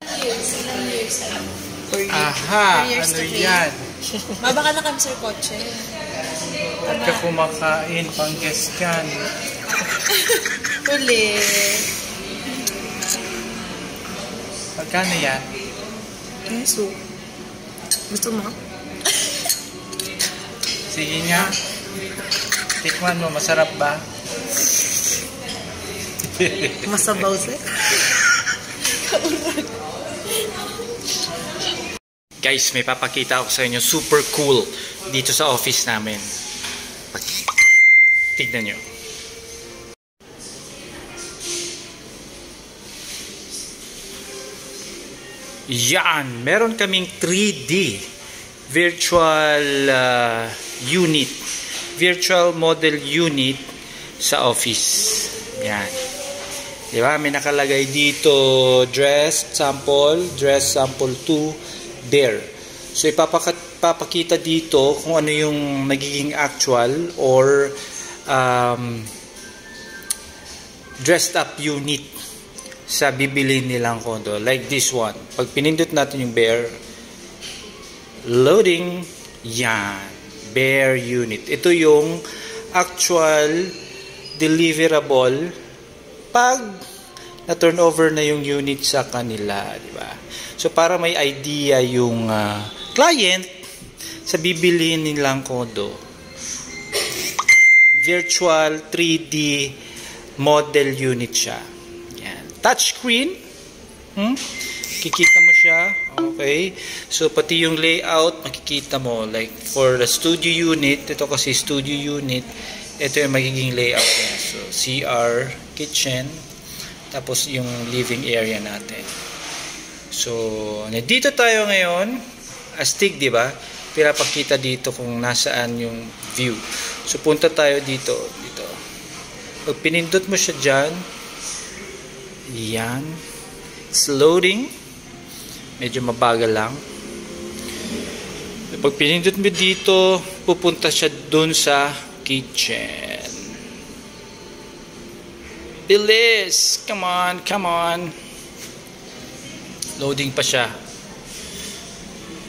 Ilang years alam. Aha, ano yan? Baba ka na kami sa kotse. Huwag ka kumakain, pang-guest kan. Uli. Pagkano yan? Peso. Gusto mo? Sige nga. Tikman mo, masarap ba? Masabaw siya. Guys, may papakita ako sa inyo. Super cool dito sa office namin. Tignan nyo. Yan! Meron kaming 3D virtual unit. Virtual model unit sa office. Yan. Diba? May nakalagay dito dress sample 2, there. So ipapakita dito kung ano yung magiging actual or dressed up unit sa bibili nilang condo. Like this one. Pag pinindot natin yung bear, loading, yan. Bear unit. Ito yung actual deliverable pag na-turn over na yung unit sa kanila, di ba? So, para may idea yung client sa bibili nilang condo. Virtual 3D model unit siya. Yan. Touchscreen. Kikita mo siya. Okay. So, pati yung layout, makikita mo. Like, for the studio unit, ito kasi studio unit, ito yung magiging layout niya. So, CR, kitchen, tapos yung living area natin. So, nandito tayo ngayon. Astig, di ba? Pinapakita dito kung nasaan yung view. So, punta tayo dito. Pag pinindot mo siya dyan, yan. It's loading. Medyo mabagal lang. Pag pinindot mo dito, pupunta siya dun sa kitchen. Bilis! Come on. Loading pa siya.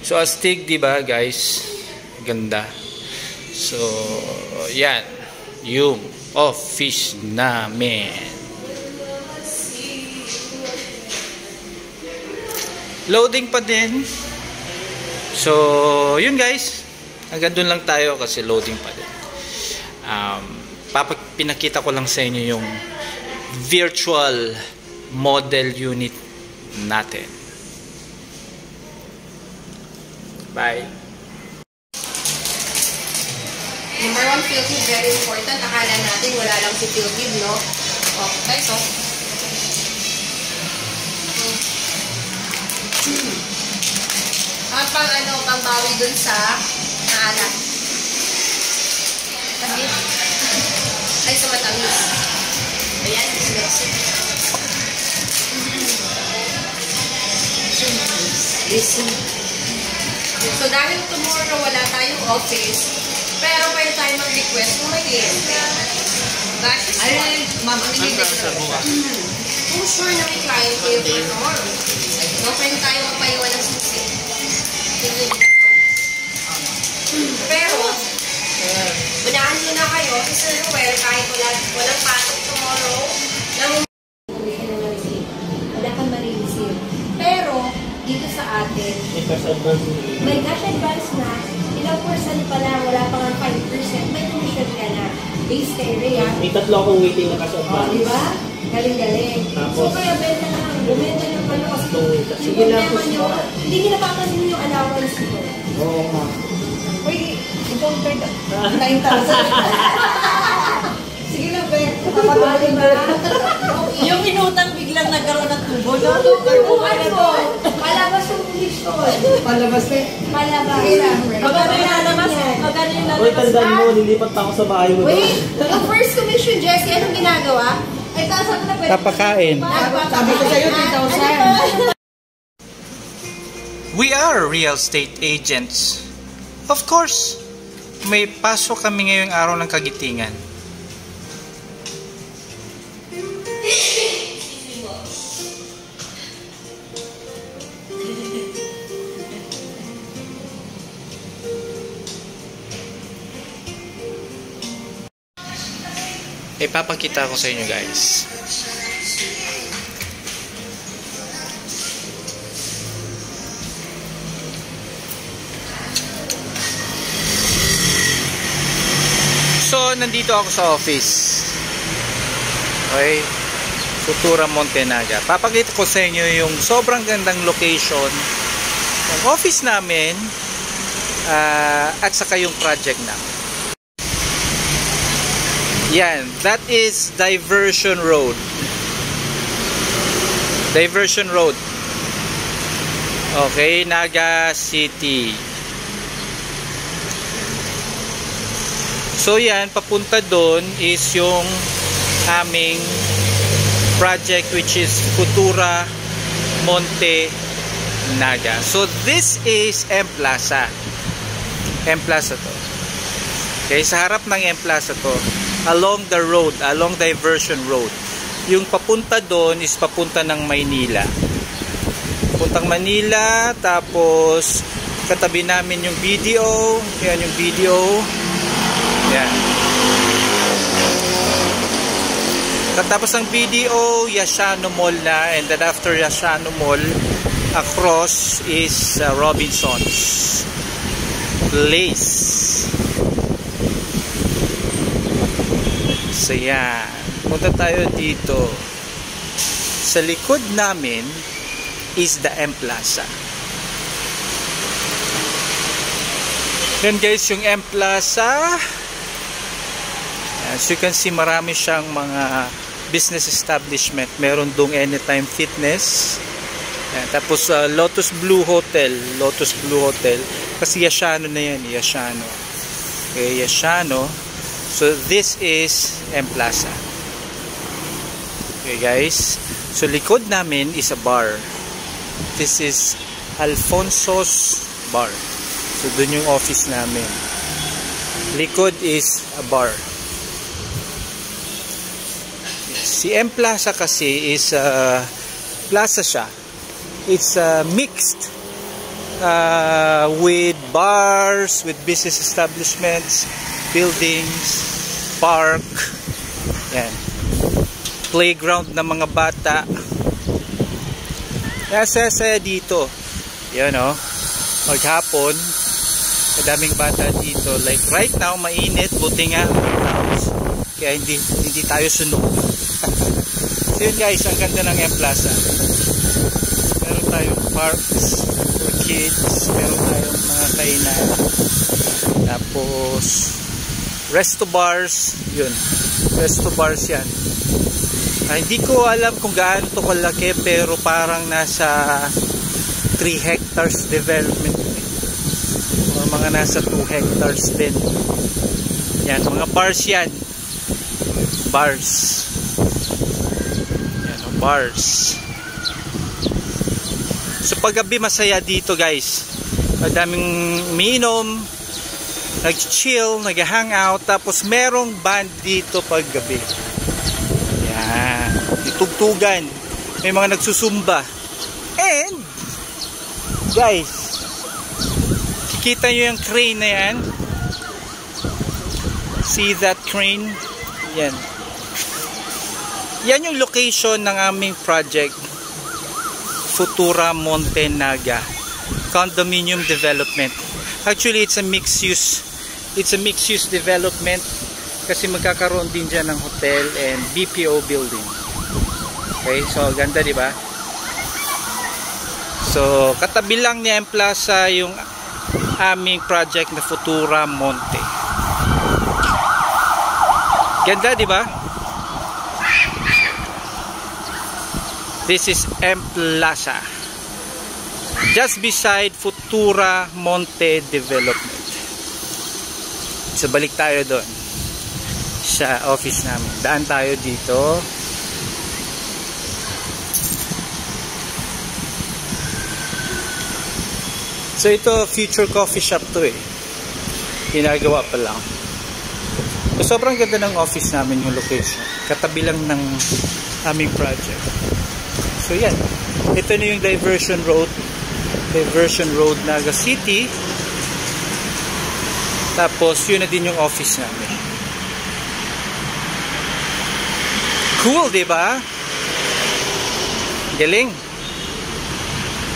So, astig, di ba, guys? Ganda. So, yan. Yung office namin. Loading pa din. So, yun, guys. Hanggang dun lang tayo kasi loading pa din. Pinakita ko lang sa inyo yung virtual model unit natin. Bye. Number 1, field tube, very important. Akala natin wala lang si field tube, no? Okay, so. Pangbawi dun sa naalat. Ay, sa matamis. Ayan, listen. So, dahil tomorrow wala tayong office, pero pwede tayo mag-request kung may kliyente. Ay, ma'am, ang hindi ko na. Kung sure na may kliyente yung tomorrow, so pwede tayo magpaiwan ng susi. Pero, unahan nyo na kayo, si Sir Ruel, kahit walang pasok tomorrow, wala kang ma-receive. Pero, dito sa atin, may cash advance na, ilang percent pa lang, wala pa nga 5%, may commission ka na. Base area. May 3 akong waiting na cash advance. Diba? Galing-galing. So, kaya benta na lang. Bumenta ng pala kasi hindi nila papasin yung allowance nito. Oo nga. Uy, itong 9,000. Sige lang, Ben. Kapapali ba? Yung inutang biglang nagkaroon ng tubo. Tubuhan ko. Palabas yung liston. Palabas eh. Palabas. Magkano yung lalabas? Magkano yung Uy, lalabas? tandaan mo, nilipat pa ako sa bahay mo. Wait, yung first commission, Jessie, anong ginagawa? Ay, taas ako na pwede. Papakain. Sabi ko sa'yo, 3,000. We are real estate agents. Of course, may pasok kami ngayong araw ng kagitingan. ipapakita ko sa inyo guys. So, nandito ako sa office. Okay. Futura Montenaga. Papakita ko sa inyo yung sobrang gandang location ng office namin at saka yung project namin. Yan. That is Diversion Road. Diversion Road. Okay. Naga City. So yan, papunta doon is yung aming project which is Futura Montenaga. So this is M Plaza. M Plaza to. Okay, sa harap ng M Plaza to, along the road, along Diversion Road. Yung papunta doon is papunta ng Maynila. Puntang Manila, tapos katabi namin yung BDO. Yan yung BDO. Yan. Tapos ng BDO, Yashano Mall na, and then after Yashano Mall, across is Robinson's Place. So yan, punta tayo dito. Sa likod namin is the M Plaza. Yan guys, yung M Plaza. As you can see, marami siyang mga business establishment. Meron dong Anytime Fitness. Yan. Tapos Lotus Blue Hotel. Lotus Blue Hotel. Kasi Yashano na yan. Yashano. Okay, Yashano. So this is M Plaza. Okay guys. So likod namin is a bar. This is Alfonso's Bar. So dun yung office namin. Likod is a bar. Si M Plaza kasi is plaza siya. It's mixed with bars, with business establishments, buildings, park, yan. Playground ng mga bata. Saya dito. Yan o. Maghapon, madaming bata dito. Like right now, mainit, buti nga kaya hindi tayo sunog. So yun guys, ang ganda ng M Plaza. Meron tayong parks for kids, meron tayong mga kainan, tapos resto bars. Yun, resto bars yan. Hindi ko alam kung gaano to kalaki, pero parang nasa 3 hectares development o mga nasa 2 hectares din. Yan, mga bars yan. Bars. Yan, bars. So paggabi masaya dito guys. Madaming minom, nag-chill, nag-hangout, tapos merong band dito paggabi. Yan, itugtugan. May mga nagsusumba. And guys, kikita nyo yung crane na yan. See that crane? Yan. Yan yung location ng aming project, Futura Montenaga Condominium Development. Actually, it's a mixed use. It's a mixed use development kasi magkakaroon din dyan ng hotel and BPO building. Okay, so ganda, di ba? So, katabi lang ni M Plaza yung aming project na Futura Monte. Ganda, di ba? This is M Plaza. Just beside Futura Monte Development. So, balik tayo doon sa office namin. Daan tayo dito. So, ito, future coffee shop to eh. Ginagawa pa lang. So, sobrang ganda ng office namin yung location. Katabi lang ng aming project. So, yan. Ito na yung Diversion Road. Diversion Road, Naga City. Tapos, yun na din yung office namin. Cool, di ba? Galing.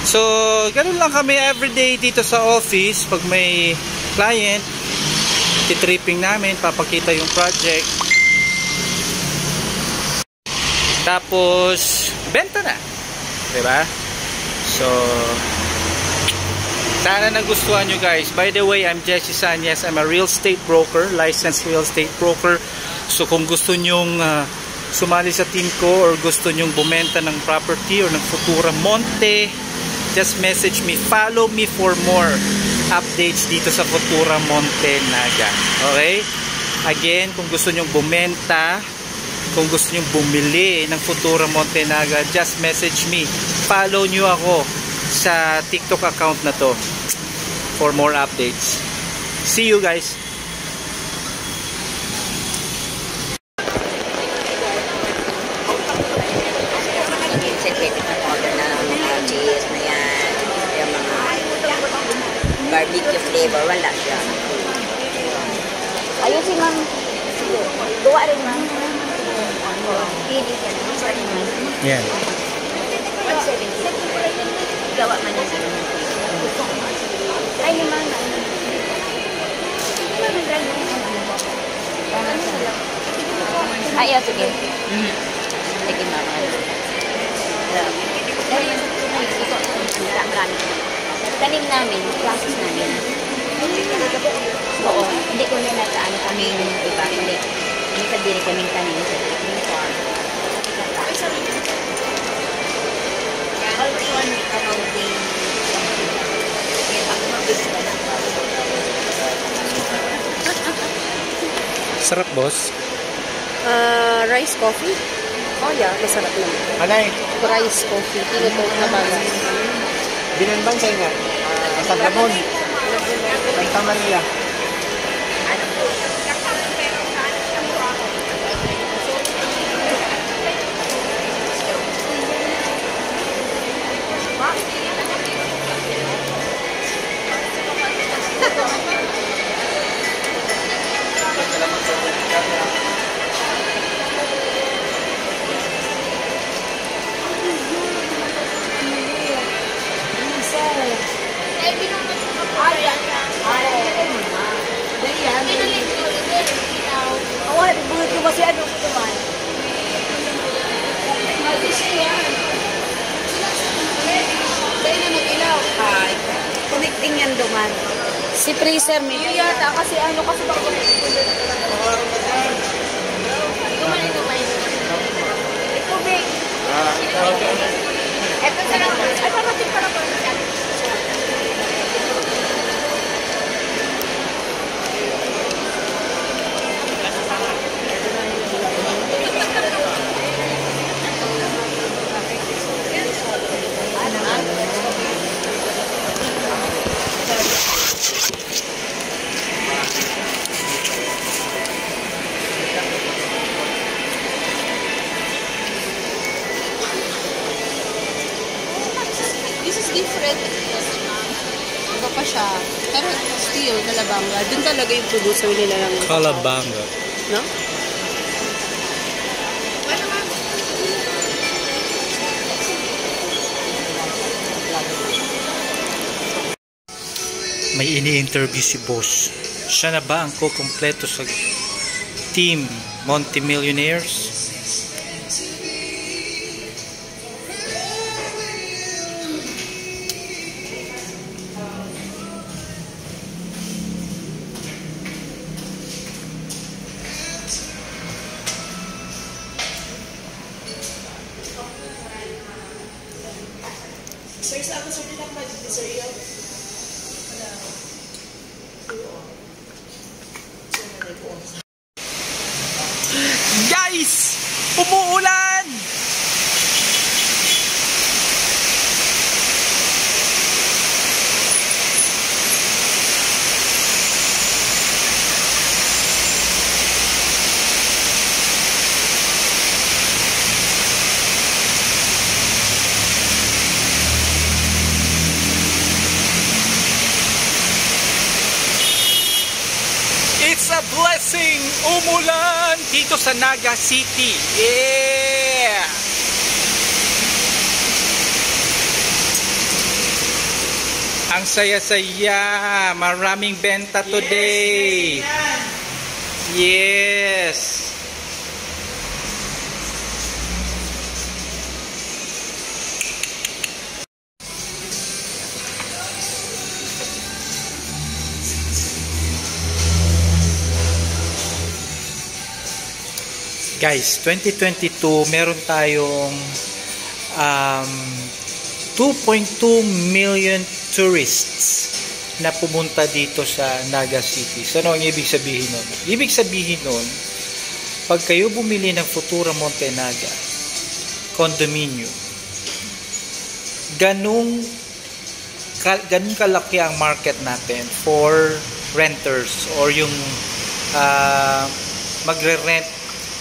So, ganun lang kami everyday dito sa office. Pag may client, titripping namin, papakita yung project. Tapos, benta na. Diba? So, sana nagustuhan nyo guys. By the way, I'm Jesse Sanyas. I'm a real estate broker, licensed real estate broker. So, kung gusto nyong sumali sa team ko or gusto nyong bumenta ng property or ng Futura Monte, just message me. Follow me for more updates dito sa Futura Monte Naga. Okay? Again, kung gusto nyong bumenta, kung gusto nyong bumili ng Futura Monte Naga, just message me. Follow nyo ako sa TikTok account na to for more updates. See you guys! Barbecue flavor, wala siya. Ayun si ma'am. Gawa rin ma'am. Pili ka na. Sorry ma'am. Yan. 170. Gawa man na sila. Ay, ni ma'am. Ay, sige. Sige ma'am. Tanim namin, classes namin. Oo, hindi ko na nataano kami yung iba. Hindi sa diri kami tanim sa farm. Also, one accounting. Sarap, boss. Rice coffee? Oh yeah, masarap naman. Anay, Rice coffee, tinutog na bagas. binanbang sa inyo. San Ramon. Santa Maria. Connecting yan duman. Si freezer may yata kasi ano kasi baka tubig. Ito sa lang. Ay, pamatin para po. This is different. Iba pa siya. Pero still, Kalabanga. Doon talaga yung producer nila ng... Kalabanga. No? May ini-interview si boss. Siya na ba ang kukumpleto sa team Monte Millionaires? Guys! Umuulan! blessing! Umulan dito sa Naga City. Yeah! Ang saya-saya. Maraming benta today. Yes! Guys, 2022, meron tayong 2.2 million tourists na pumunta dito sa Naga City. So, ano ang ibig sabihin nun? Ibig sabihin nun, pag kayo bumili ng Futura Monte Naga condominium, ganun kalaki ang market natin for renters or yung magre-rent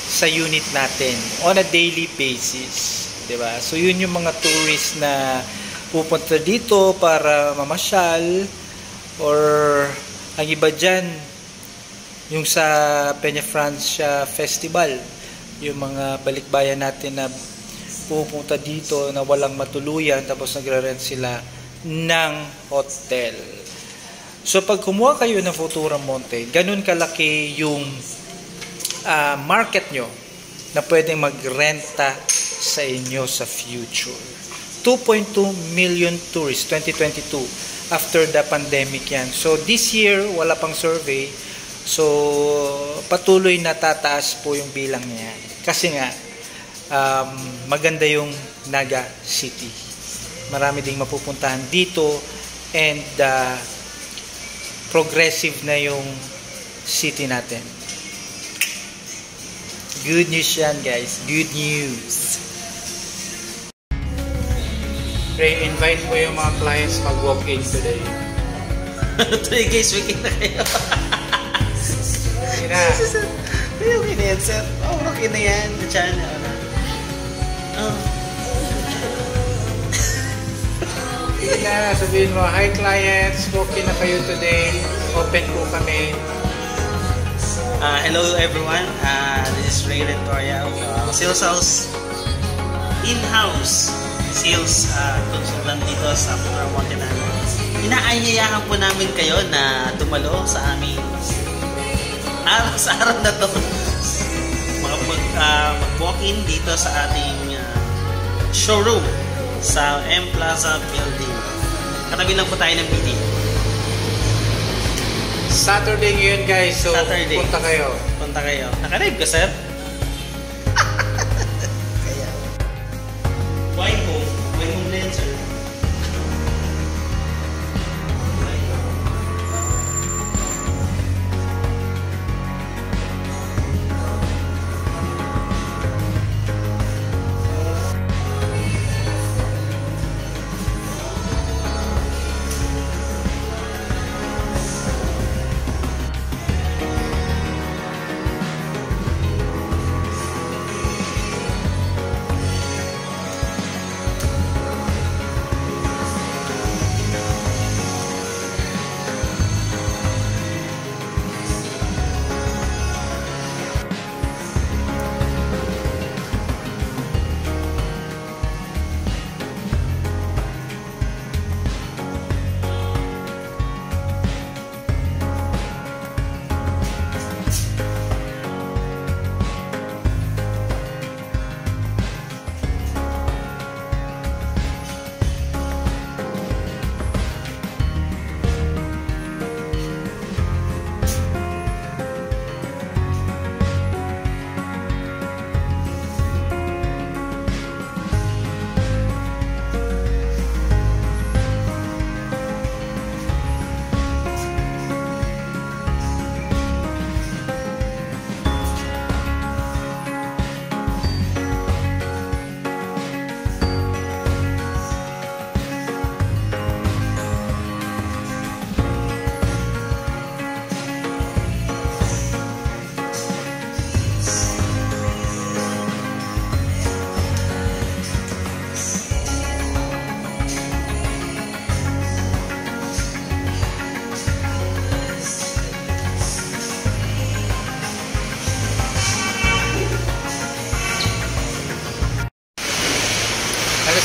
sa unit natin on a daily basis, 'di ba? So yun yung mga tourists na pupunta dito para mamasyal, or ang iba diyan yung sa Peña Francia Festival, yung mga balikbayan natin na pupunta dito na walang matuluyan tapos nagre-rent sila ng hotel. So pag kumuha kayo ng Futura Monte, ganun kalaki yung market nyo na pwedeng magrenta sa inyo sa future. 2.2 million tourists 2022 after the pandemic yan. So this year wala pang survey, so patuloy na tataas po yung bilang niya kasi nga maganda yung Naga City. Marami ding mapupuntahan dito and progressive na yung city natin. Good news yan, guys. Good news. Ray, invite mo yung mga clients mag-walk-in today. Today guys, weekend na kayo. Okay na. Okay na yan, sir. Okay na yan. Diyan. Okay na, sabihin mo, hi clients, walk-in na kayo today. Open po kami. Hello everyone. This is Ray Rentoria, sales house, in-house sales consultant dito sa Futura Monte Naga. Inaanyayahan po namin kayo na dumalo sa aming araw na to. Mag-walk-in dito sa ating showroom sa M Plaza Building. Katabi lang po tayo ng meeting. Saturday ngayon, guys. So, Saturday. Punta kayo. Punta kayo. Naka-live ka, sir? Kaya. Wine home. Wine home na yan, sir.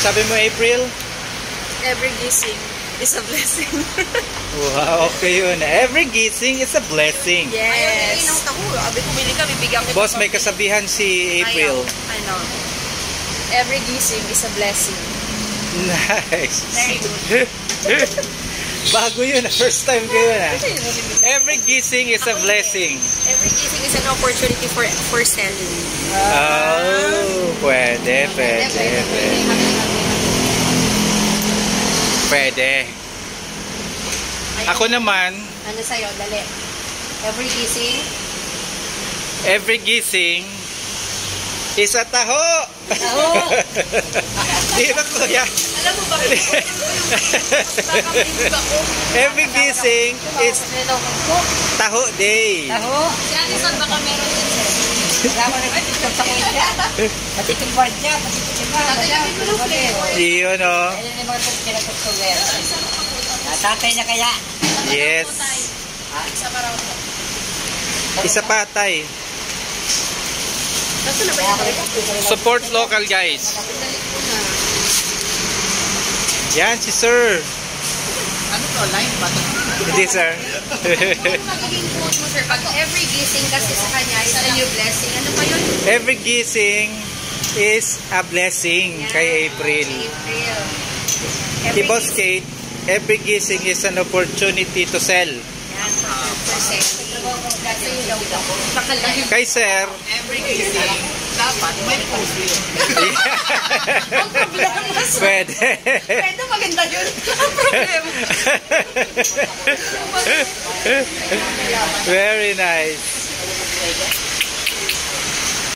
Sabi mo, April? Every gising is a blessing. Wow, okay yun. Every gising is a blessing. Yes. Ayaw ng taho. Abi kumili ka, bibigyan kita. Boss, may kasabihan si April. I know. Every gising is a blessing. Nice. Very good. Bago yun. First time ko yun. Every gising is a blessing. Every gising is an opportunity for selling. Oh, pwede. Pwede. Ako naman, Ano sa'yo? Dali. Every gising. every gising is a taho. Taho. Di ba, kuya? Alam mo ba? Baka bilib ako. Every gising is taho day. Taho. Si Ate Son, baka meron din siya. Wala ko nag-tiktok sa kanya. Patitigward niya. Tatalagin mo ng flavor. Yun, oh. Ayun yung mga pinatutugay. Tatay niya kaya. Yes. Isa pa raw. Isa pa, tay. Basta na ba yung Support local, guys. Yan, si sir. Ano to? Line ba? Hindi, sir. magiging quote mo, sir? Pag every gising kasi sa kanya is a new blessing. Ano pa yun? Every gising is a blessing kay April. April. Kay Boss Kate, every gising is an opportunity to sell. Yan, percent. Kasi yun daw daw. Makalaki. Kay sir, Every gising, dapat may fulfill. Ang problema, sir. pwede. Pwede maganda yun. Ang problema. Very nice.